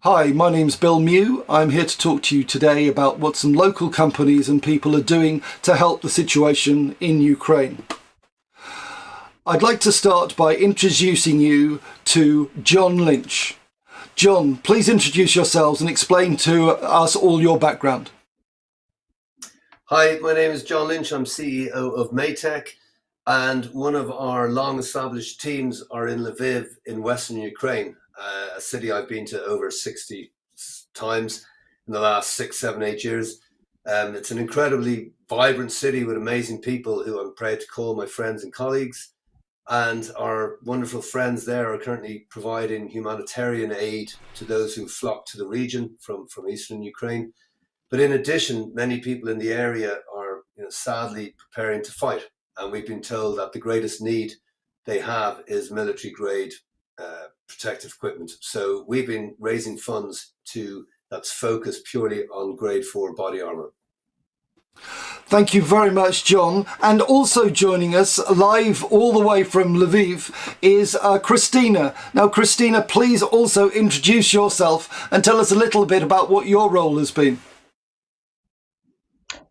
Hi, my name's Bill Mew. I'm here to talk to you today about what some local companies and people are doing to help the situation in Ukraine. I'd like to start by introducing you to John Lynch. John, please introduce yourselves and explain to us all your background. Hi, my name is John Lynch. I'm CEO of Maytech, and one of our long-established teams are in Lviv in Western Ukraine, a city I've been to over 60 times in the last 6, 7, 8 years. It's an incredibly vibrant city with amazing people who I'm proud to call my friends and colleagues. And our wonderful friends there are currently providing humanitarian aid to those who flock to the region from eastern Ukraine. But in addition, many people in the area are sadly preparing to fight. And we've been told that the greatest need they have is military grade protective equipment. So we've been raising funds that's focused purely on grade 4 body armor. Thank you very much, John. And also joining us live all the way from Lviv is Christina. Now, Christina, please also introduce yourself and tell us a little bit about what your role has been.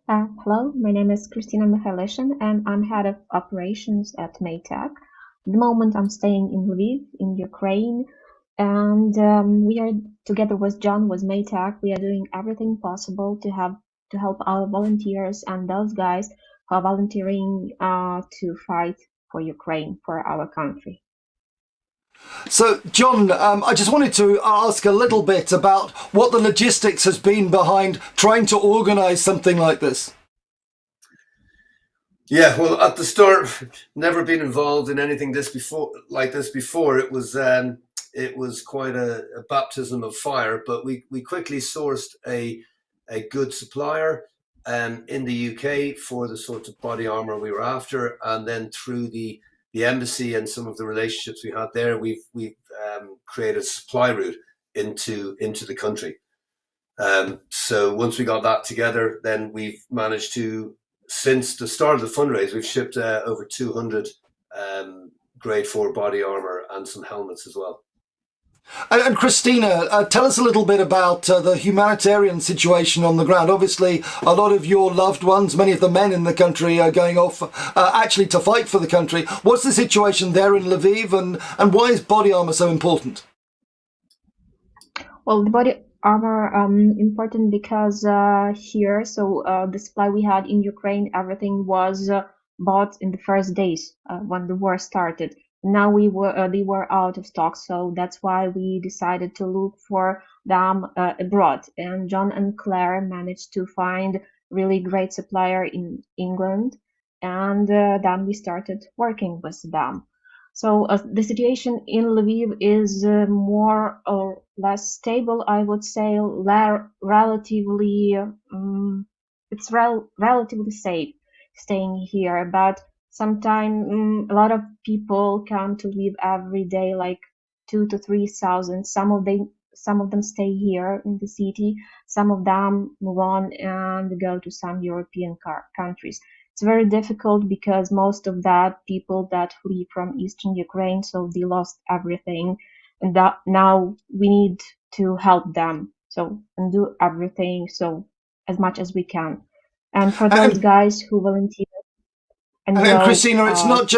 Hello, my name is Christina Mykhailyshyn, and I'm head of operations at Maytech. At the moment, I'm staying in Lviv, in Ukraine, and we are together with John, with Maytech. We are doing everything possible to help our volunteers and those guys who are volunteering to fight for Ukraine, for our country. So, John, I just wanted to ask a little bit about what the logistics has been behind trying to organise something like this. Yeah, well, at the start, never been involved in anything like this before. It was quite a baptism of fire, but we quickly sourced a good supplier in the UK for the sort of body armor we were after, and then through the embassy and some of the relationships we had there, we've created a supply route into the country. So once we got that together, then we've managed to, since the start of the fundraise, we've shipped over 200 grade 4 body armor and some helmets as well. And Christina, tell us a little bit about the humanitarian situation on the ground. Obviously, a lot of your loved ones, many of the men in the country, are going off actually to fight for the country. What's the situation there in Lviv, and why is body armor so important? Well, the body armor important because here, the supply we had in Ukraine, everything was bought in the first days when the war started. Now they were out of stock, so that's why we decided to look for them abroad. And John and Claire managed to find really great supplier in England, and then we started working with them. So the situation in Lviv is more or less stable, I would say. Relatively, it's relatively safe staying here, but sometimes a lot of people come to live every day, like 2,000 to 3,000. Some of them stay here in the city. Some of them move on and go to some European countries. It's very difficult because most of that people that flee from eastern Ukraine, so they lost everything, and that now we need to help them. And do everything as much as we can. And for those guys who volunteer. And Christina, it's not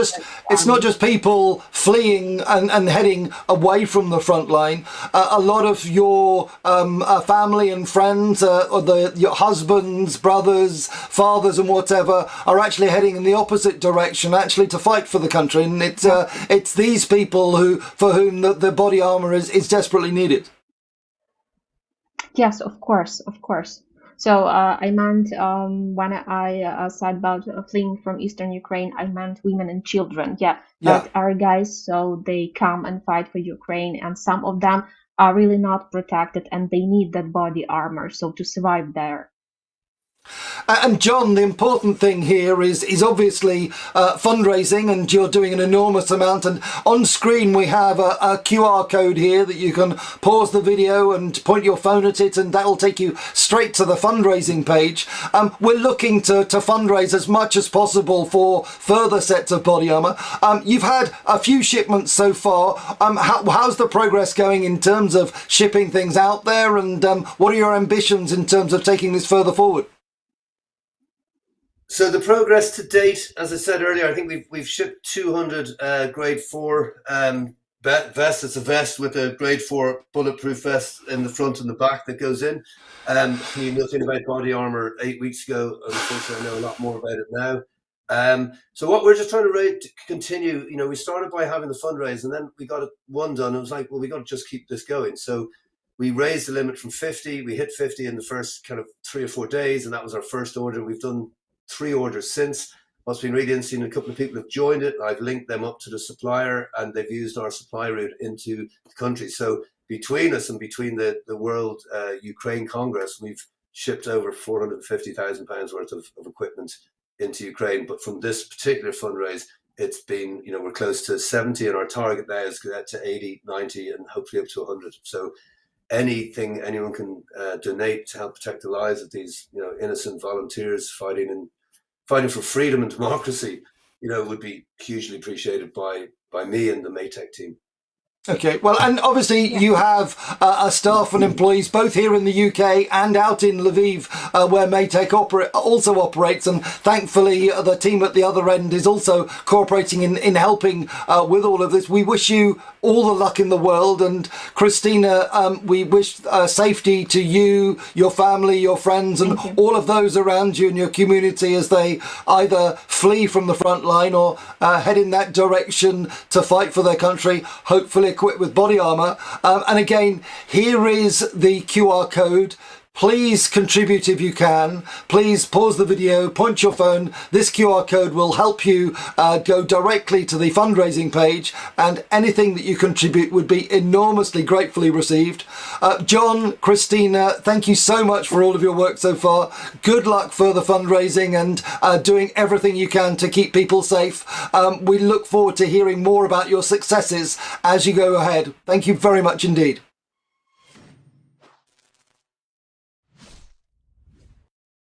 just people fleeing and heading away from the front line. A lot of your family and friends, or your husbands, brothers, fathers, and whatever, are actually heading in the opposite direction, actually to fight for the country. And it's these people for whom the body armor is desperately needed. Yes, of course. So I meant when I said about fleeing from eastern Ukraine, I meant women and children. But our guys, so they come and fight for Ukraine, and some of them are really not protected, and they need that body armor to survive there. And John, the important thing here is obviously fundraising, and you're doing an enormous amount. And on screen we have a QR code here that you can pause the video and point your phone at it, and that'll take you straight to the fundraising page. We're looking to fundraise as much as possible for further sets of Body Armour. You've had a few shipments so far. How's the progress going in terms of shipping things out there, and what are your ambitions in terms of taking this further forward? So the progress to date, as I said earlier, I think we've shipped 200 grade 4 vests. It's a vest with a grade 4 bulletproof vest in the front and the back that goes in. Knew nothing about Body Armour 8 weeks ago. Unfortunately, I know a lot more about it now. So what we're just trying to continue, we started by having the fundraise, and then we got one done. It was like, well, we got to just keep this going. So we raised the limit from 50. We hit 50 in the first kind of 3 or 4 days, and that was our first order. We've done 3 orders since. What's been really interesting, a couple of people have joined it. I've linked them up to the supplier, and they've used our supply route into the country. So between us and between the World Ukraine Congress, we've shipped over £450,000 worth of equipment into Ukraine. But from this particular fundraise, it's been, we're close to 70, and our target now is to get to 80, 90, and hopefully up to 100. So anything anyone can donate to help protect the lives of these, innocent volunteers fighting for freedom and democracy, would be hugely appreciated by me and the Maytech team. Okay, well, and obviously you have staff and employees both here in the UK and out in Lviv, where Maytech also operates, and thankfully the team at the other end is also cooperating in helping with all of this. We wish you all the luck in the world, and Christina, we wish safety to you, your family, your friends, and all of those around you in your community as they either flee from the front line or head in that direction to fight for their country, hopefully equipped with Body Armour. And again, here is the QR code. Please contribute if you can. Please pause the video, point your phone. This QR code will help you go directly to the fundraising page, and anything that you contribute would be enormously gratefully received. John, Christina, thank you so much for all of your work so far. Good luck for the fundraising and doing everything you can to keep people safe. We look forward to hearing more about your successes as you go ahead. Thank you very much indeed.